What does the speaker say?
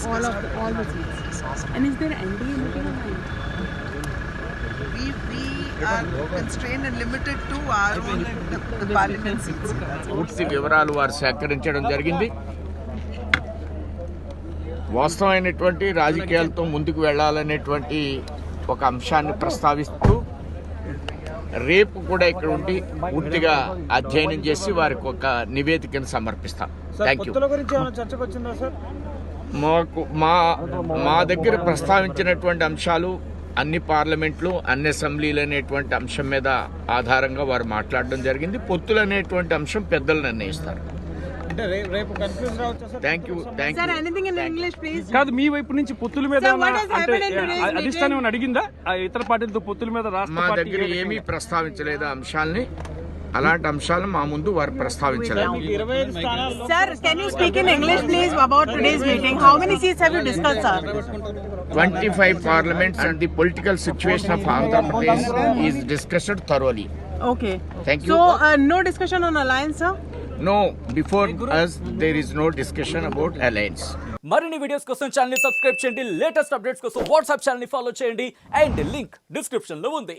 all the seats. And is there NDA looking online? We are constrained and limited to our own the parliament seats. పూర్తి వివరాలు వారు సేకరించడం జరిగింది. వాస్తవమైనటువంటి రాజకీయాలతో ముందుకు వెళ్ళాలనేటువంటి ఒక అంశాన్ని ప్రస్తావిస్తూ రేపు కూడా ఇక్కడ ఉండి పూర్తిగా అధ్యయనం చేసి వారికి ఒక నివేదికను సమర్పిస్తాం. Thank you. మాకు మా దగ్గర ప్రస్తావించినటువంటి అంశాలు అన్ని పార్లమెంట్లు అన్ని అసెంబ్లీలు అనేటువంటి అంశం మీద ఆధారంగా వారు మాట్లాడడం జరిగింది. పొత్తులు అనేటువంటి అంశం పెద్దలు నిర్ణయిస్తారు. కాదు, మీ వైపు నుంచి పొత్తుల మీద అధిష్టానం అడిగిందా? ఇతర పార్టీలతో పొత్తుల మీద మా దగ్గర ఏమీ ప్రస్తావించలేదు అంశాలని. అలాంటి అంశాలను మా ముందు వారు ప్రస్తావించలేదు. Sir, can you speak in English please about today's meeting? How many seats have you discussed, sir? 25 parliaments and the political situation of Andhra Pradesh is discussed thoroughly. Okay. Thank you. So, no discussion on alliance, sir? No, before us there is no discussion about alliance. మరిన్ని videos కోసం channel ని subscribe చేయండి. Latest updates కోసం WhatsApp channel ని follow చేయండి. And link description లో ఉంది.